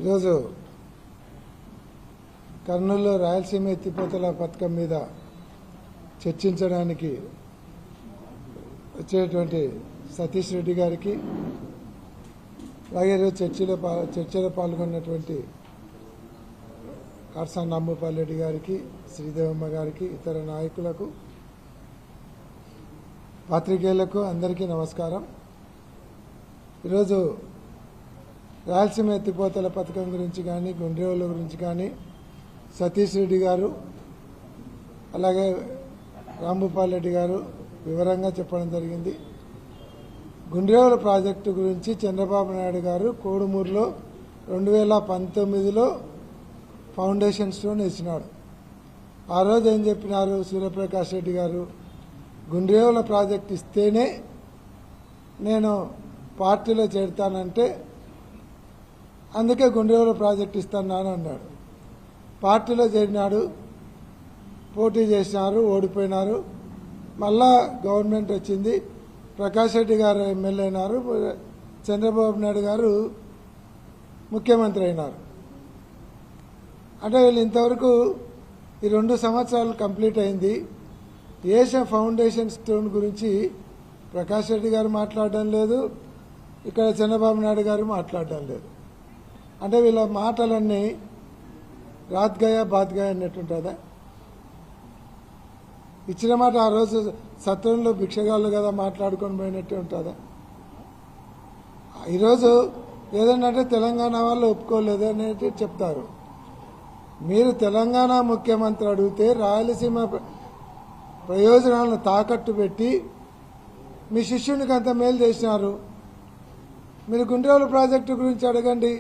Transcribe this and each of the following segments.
ఈరోజు కర్నూలులో రాయలసీమ ఎత్తిపోతల పథకం మీద చర్చించడానికి వచ్చేటువంటి సతీష్ రెడ్డి గారికి, అలాగే ఈరోజు చర్చలో పాల్గొన్నటువంటి కార్సాన్ రాంభూపాల్ రెడ్డి గారికి, శ్రీదేవమ్మ గారికి, ఇతర నాయకులకు, పాత్రికేయులకు అందరికీ నమస్కారం. ఈరోజు రాయలసీమ ఎత్తిపోతల పథకం గురించి కానీ, గుండ్రేవుల గురించి కానీ సతీష్ రెడ్డి గారు అలాగే రాంభూపాల్ రెడ్డి గారు వివరంగా చెప్పడం జరిగింది. గుండ్రేవుల ప్రాజెక్టు గురించి చంద్రబాబు నాయుడు గారు కోడుమూరులో 2019లో ఫౌండేషన్ స్టోన్ వేసినాడు. ఆ రోజు ఏం చెప్పినారు సూర్యప్రకాష్ రెడ్డి గారు, గుండ్రేవుల ప్రాజెక్టు ఇస్తేనే నేను పార్టీలో చేరుతానంటే అందుకే గుండ్రేవుల ప్రాజెక్టు ఇస్తున్నాను అన్నాడు. పార్టీలో చేరినాడు, పోటీ చేసినారు, ఓడిపోయినారు. మళ్ళా గవర్నమెంట్ వచ్చింది, ప్రకాష్ రెడ్డి గారు ఎమ్మెల్యే అయినారు, చంద్రబాబు నాయుడు గారు ముఖ్యమంత్రి అయినారు. అంటే వీళ్ళు ఇంతవరకు ఈ 2 సంవత్సరాలు కంప్లీట్ అయింది. ఏషియా ఫౌండేషన్ స్టోన్ గురించి ప్రకాష్ రెడ్డి గారు మాట్లాడడం లేదు, ఇక్కడ చంద్రబాబు నాయుడు గారు మాట్లాడడం లేదు. అంటే వీళ్ళ మాటలన్నీ రాత్ గయా బాత్ గయా అన్నట్టుంటుందా? ఇచ్చిన మాట ఆ రోజు సత్రంలో భిక్షగాళ్ళు కదా మాట్లాడుకొని పోయినట్టే ఉంటుందా? ఈరోజు ఏదన్నంటే తెలంగాణ వాళ్ళు ఒప్పుకోలేదు అనేది చెప్తారు. మీరు తెలంగాణ ముఖ్యమంత్రి అడిగితే రాయలసీమ ప్రయోజనాలను తాకట్టు పెట్టి మీ శిష్యునికి అంత మేలు చేసినారు. మీరు గుండ్రేవుల ప్రాజెక్టు గురించి అడగండి.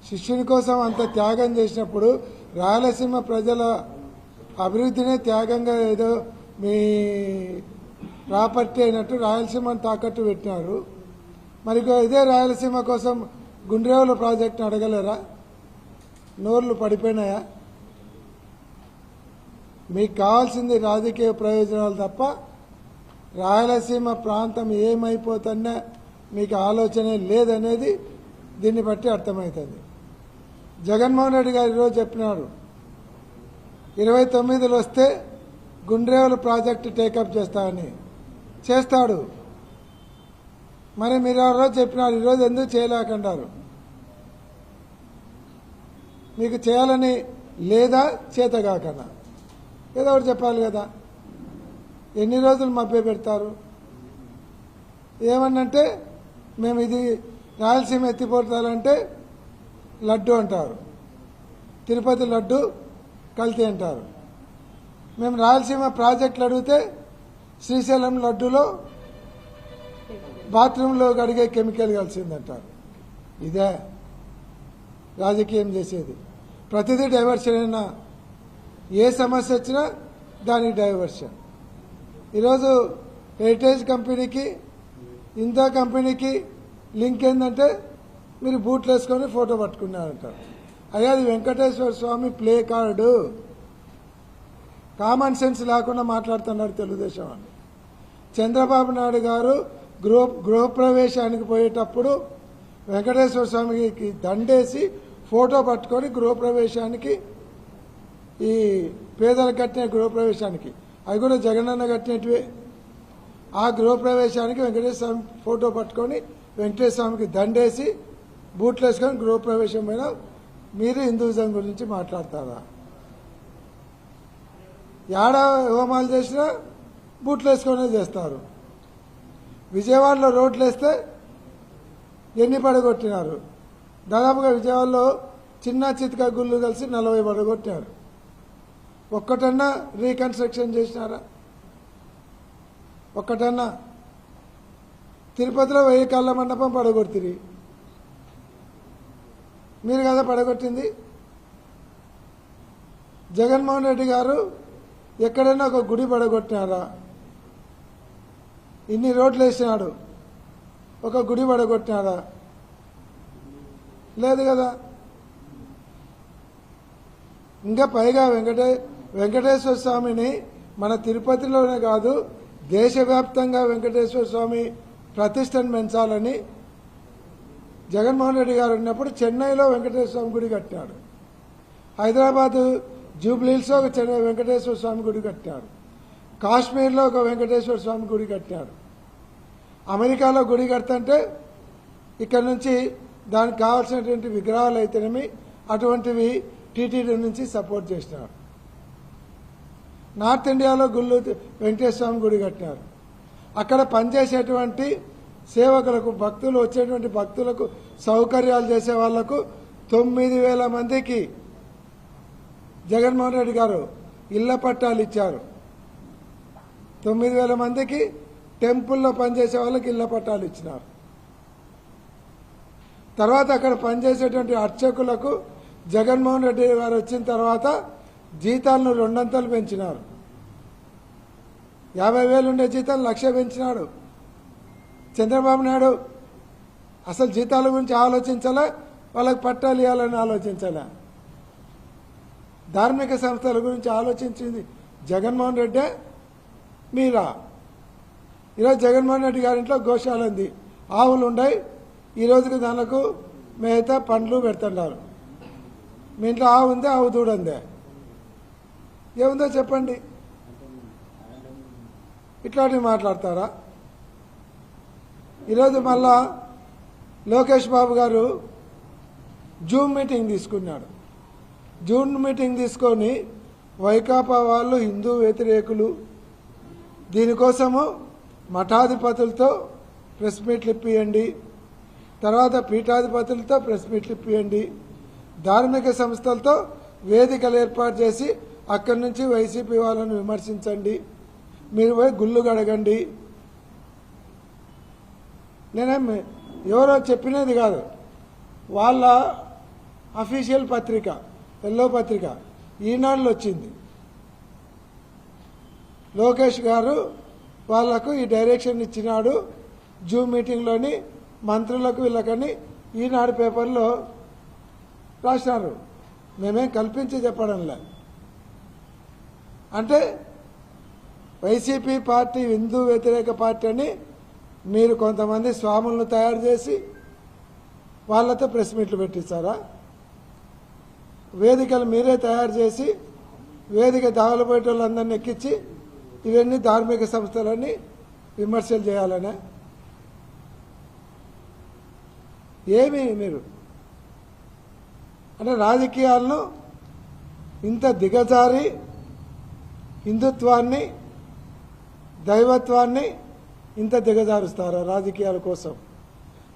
శిష్యుని కోసం అంత త్యాగం చేసినప్పుడు రాయలసీమ ప్రజల అభివృద్ధినే త్యాగంగా ఏదో మీ ప్రాపర్టీ అయినట్టు రాయలసీమను తాకట్టు పెట్టినారు. మరి ఇదే రాయలసీమ కోసం గుండ్రేవుల ప్రాజెక్టును అడగలేరా? నోర్లు పడిపోయినాయా? మీకు కావాల్సింది రాజకీయ ప్రయోజనాలు తప్ప రాయలసీమ ప్రాంతం ఏమైపోతుందా మీకు ఆలోచనే లేదనేది దీన్ని బట్టి అర్థమవుతుంది. జగన్మోహన్ రెడ్డి గారు ఈరోజు చెప్పినాడు 29లో వస్తే గుండ్రేవుల ప్రాజెక్టు టేకప్ చేస్తామని. చేస్తాడు. మరి మీరు ఆ రోజు చెప్పినారు, ఈరోజు ఎందుకు చేయలేకంటారు? మీకు చేయాలని లేదా చేతగాకనా? ఏదో ఒకటి చెప్పాలి కదా. ఎన్ని రోజులు మభ్య పెడతారు? ఏమన్నంటే మేము ఇది రాయలసీమ ఎత్తిపోతాలంటే లడ్డు అంటారు, తిరుపతి లడ్డు కల్తీ అంటారు. మేము రాయలసీమ ప్రాజెక్టులు అడిగితే శ్రీశైలం లడ్డులో బాత్రూంలో కడిగే కెమికల్ కలిసిందంటారు. ఇదే రాజకీయం చేసేది. ప్రతిదీ డైవర్షన్ అయినా, ఏ సమస్య వచ్చినా దానికి డైవర్షన్. ఈరోజు హెరిటేజ్ కంపెనీకి ఇందా కంపెనీకి లింక్ ఏంటంటే మీరు బూట్లు వేసుకొని ఫోటో పట్టుకున్నారంటారు. అయ్యా అది వెంకటేశ్వర స్వామి ప్లే కార్డు. కామన్ సెన్స్ లేకుండా మాట్లాడుతున్నారు తెలుగుదేశం అని. చంద్రబాబు నాయుడు గారు గృహప్రవేశానికి పోయేటప్పుడు వెంకటేశ్వర స్వామికి దండేసి ఫోటో పట్టుకొని గృహప్రవేశానికి, ఈ పేదలకు కట్టిన గృహప్రవేశానికి, అవి కూడా జగనన్న కట్టినటివే, ఆ గృహప్రవేశానికి వెంకటేశ్వర స్వామి ఫోటో పట్టుకొని వెంకటేశ్వర స్వామికి దండేసి బూట్లు వేసుకొని గృహప్రవేశం పైన మీరు హిందూయిజం గురించి మాట్లాడతారా? ఏడ హోమాలు చేసినా బూట్లు వేసుకొనే చేస్తారు. విజయవాడలో రోడ్లు వేస్తే ఎన్ని పడగొట్టినారు? దాదాపుగా విజయవాడలో చిన్న చితక గుళ్ళు కలిసి 40 పడగొట్టినారు. ఒక్కటన్నా రీకన్స్ట్రక్షన్ చేసినారా? ఒక్కటన్నా? తిరుపతిలో 1000 కళ్ళ మండపం పడగొడుతుంది. మీరు కదా పడగొట్టింది. జగన్మోహన్ రెడ్డి గారు ఎక్కడైనా ఒక గుడి పడగొట్టినారా? ఇన్ని రోడ్లు వేసినాడు, ఒక గుడి పడగొట్టినారా? లేదు కదా. ఇంకా పైగా వెంకటేశ్వర స్వామిని మన తిరుపతిలోనే కాదు దేశవ్యాప్తంగా వెంకటేశ్వర స్వామి ప్రతిష్టను పెంచాలని జగన్మోహన్ రెడ్డి గారు ఉన్నప్పుడు చెన్నైలో వెంకటేశ్వర స్వామి గుడి కట్టాడు. హైదరాబాదు జూబ్లీహిల్స్లో ఒక చెన్నై వెంకటేశ్వర స్వామి గుడి కట్టాడు. కాశ్మీర్లో ఒక వెంకటేశ్వర స్వామి గుడి కట్టాడు. అమెరికాలో గుడి కడతంటే ఇక్కడ నుంచి దానికి కావాల్సినటువంటి విగ్రహాలు అయితేనేమి అటువంటివి టీటీడీ నుంచి సపోర్ట్ చేసినారు. నార్త్ ఇండియాలో గుళ్ళు వెంకటేశ్వర స్వామి గుడి కట్టినారు. అక్కడ పనిచేసేటువంటి సేవకులకు భక్తులు వచ్చేటువంటి భక్తులకు సౌకర్యాలు చేసే వాళ్లకు 9,000 మందికి జగన్మోహన్ రెడ్డి గారు ఇళ్ల పట్టాలు ఇచ్చారు. 9,000 మందికి టెంపుల్లో పనిచేసే వాళ్ళకి ఇళ్ల పట్టాలు ఇచ్చినారు. తర్వాత అక్కడ పనిచేసేటువంటి అర్చకులకు జగన్మోహన్ రెడ్డి గారు వచ్చిన తర్వాత జీతాలను 2 అంతలు పెంచినారు. 50,000 ఉండే జీతాలు 1,00,000 పెంచినాడు. చంద్రబాబు నాయుడు అసలు జీతాల గురించి ఆలోచించాలా, వాళ్ళకి పట్టాలు ఇవ్వాలని ఆలోచించాలా? ధార్మిక సంస్థల గురించి ఆలోచించింది జగన్మోహన్ రెడ్డే మీరా? ఈరోజు జగన్మోహన్ రెడ్డి గారింట్లో గోశాల ఉంది, ఆవులు ఉన్నాయి. ఈ రోజుకి దానికి మేత పండ్లు పెడుతున్నారు. మీ ఇంట్లో ఆవు ఉంది, ఆవు దూడందే, ఏముందో చెప్పండి. ఇట్లాంటివి మాట్లాడతారా? ఈరోజు మళ్ళా లోకేష్ బాబు గారు జూమ్ మీటింగ్ తీసుకున్నాడు. జూమ్ మీటింగ్ తీసుకొని వైకాపా వాళ్ళు హిందూ వ్యతిరేకులు, దీనికోసము మఠాధిపతులతో ప్రెస్ మీట్లు ఇప్పియండి, తర్వాత పీఠాధిపతులతో ప్రెస్ మీట్లు ఇప్పియండి, ధార్మిక సంస్థలతో వేదికలు ఏర్పాటు చేసి అక్కడి నుంచి వైసీపీ వాళ్ళను విమర్శించండి, మీరు పోయి గుళ్ళు గడగండి. నేనేం ఎవరో చెప్పినది కాదు, వాళ్ళ అఫీషియల్ పత్రిక, ఎల్లో పత్రిక ఈనాడులో వచ్చింది. లోకేష్ గారు వాళ్లకు ఈ డైరెక్షన్ ఇచ్చినాడు జూమ్ మీటింగ్లోని మంత్రులకు వీళ్ళకని ఈనాడు పేపర్లో రాసినారు. మేమేం కల్పించి చెప్పడంలే. అంటే వైసీపీ పార్టీ హిందూ వ్యతిరేక పార్టీ అని మీరు కొంతమంది స్వాములను తయారు చేసి వాళ్ళతో ప్రెస్ మీట్లు పెట్టించారా? వేదికలు మీరే తయారు చేసి వేదిక దావలపోయే వాళ్ళందరినీ ఎక్కించి ఇవన్నీ ధార్మిక సంస్థలన్నీ విమర్శలు చేయాలనే? ఏమి మీరు అంటే రాజకీయాలను ఇంత దిగజారి హిందుత్వాన్ని దైవత్వాన్ని ఇంత దిగజారుస్తారా రాజకీయాల కోసం?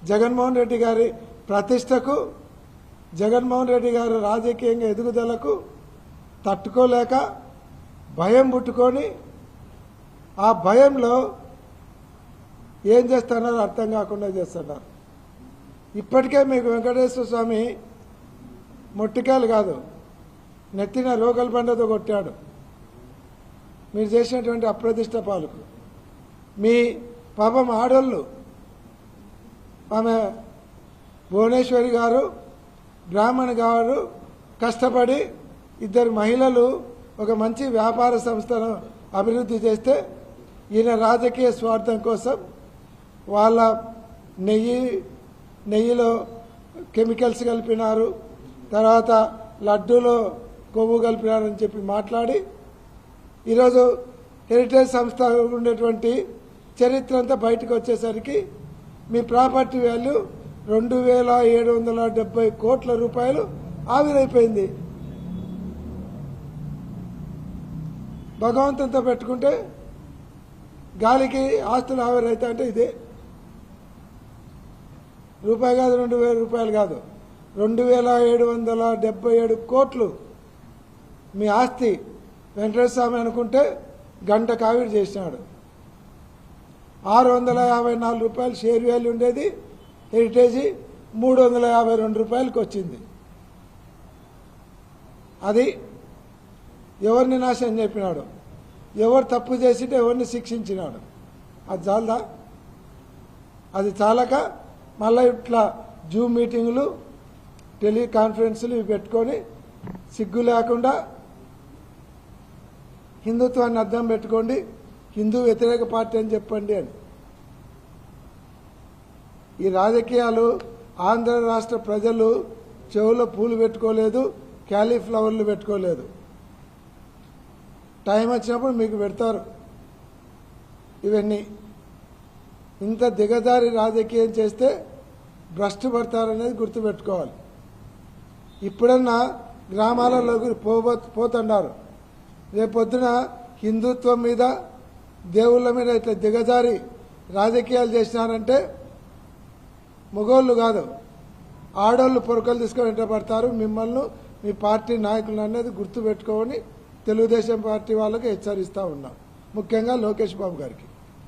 జగన్మోహన్ రెడ్డి గారి ప్రతిష్టకు, జగన్మోహన్ రెడ్డి గారు రాజకీయంగా ఎదుగుదలకు తట్టుకోలేక భయం పుట్టుకొని ఆ భయంలో ఏం చేస్తున్నారో అర్థం కాకుండా చేస్తున్నారు. ఇప్పటికే మీకు వెంకటేశ్వర స్వామి మొట్టికాయలు కాదు, నెత్తిన రోగల బండతో కొట్టాడు మీరు చేసినటువంటి అప్రతిష్ట పాలకు. మీ పాపం ఆడోళ్ళు, ఆమె భువనేశ్వరి గారు, బ్రాహ్మణ్ గారు కష్టపడి 2 మహిళలు ఒక మంచి వ్యాపార సంస్థను అభివృద్ధి చేస్తే ఈయన రాజకీయ స్వార్థం కోసం వాళ్ళ నెయ్యిలో కెమికల్స్ కలిపినారు, తర్వాత లడ్డూలో కొవ్వు కలిపినారని చెప్పి మాట్లాడి ఈరోజు హెరిటేజ్ సంస్థ ఉండేటువంటి చరిత్ర అంతా బయటకు వచ్చేసరికి మీ ప్రాపర్టీ వాల్యూ 2,770 కోట్ల రూపాయలు ఆవిరైపోయింది. భగవంతునితో పెట్టుకుంటే గాలికి ఆస్తులు ఆవిరైతే అంటే ఇదే. రూపాయి కాదు, 2,000 రూపాయలు కాదు, 2,777 కోట్లు మీ ఆస్తి. వెంకటేశ్వర స్వామి అనుకుంటే గంట కావిడి చేసినాడు. 654 రూపాయలు షేర్ వాల్యూ ఉండేది హెరిటేజీ, 352 రూపాయలకు వచ్చింది. అది ఎవరిని నాశనం చెప్పినాడు, ఎవరు తప్పు చేసింటే ఎవరిని శిక్షించినాడు. అది చాలదా? అది చాలక మళ్ళీ ఇట్లా జూమ్ మీటింగులు, టెలికాన్ఫరెన్సులు ఇవి పెట్టుకొని సిగ్గు లేకుండా హిందుత్వాన్ని అర్థం పెట్టుకోండి, హిందూ వ్యతిరేక పార్టీ అని చెప్పండి అని. ఈ రాజకీయాలు ఆంధ్ర రాష్ట్ర ప్రజలు చెవులో పూలు పెట్టుకోలేదు, క్యాలీఫ్లవర్లు పెట్టుకోలేదు. టైం వచ్చినప్పుడు మీకు పెడతారు. ఇవన్నీ ఇంత దిగజారి రాజకీయం చేస్తే భ్రష్టు పడతారనేది గుర్తుపెట్టుకోవాలి. ఇప్పుడన్నా గ్రామాలలోకి పోతున్నారు. రేపొద్దున హిందుత్వం మీద, దేవుళ్ళ మీద ఇట్లా దిగజారి రాజకీయాలు చేసినారంటే మగోళ్ళు కాదు, ఆడోళ్ళు పొరకలు తీసుకొని వెంట పడతారు. మిమ్మల్ని, మీ పార్టీ నాయకులు అనేది గుర్తుపెట్టుకోని తెలుగుదేశం పార్టీ వాళ్ళకి హెచ్చరిస్తూ ఉన్నాం, ముఖ్యంగా లోకేష్ బాబు గారికి.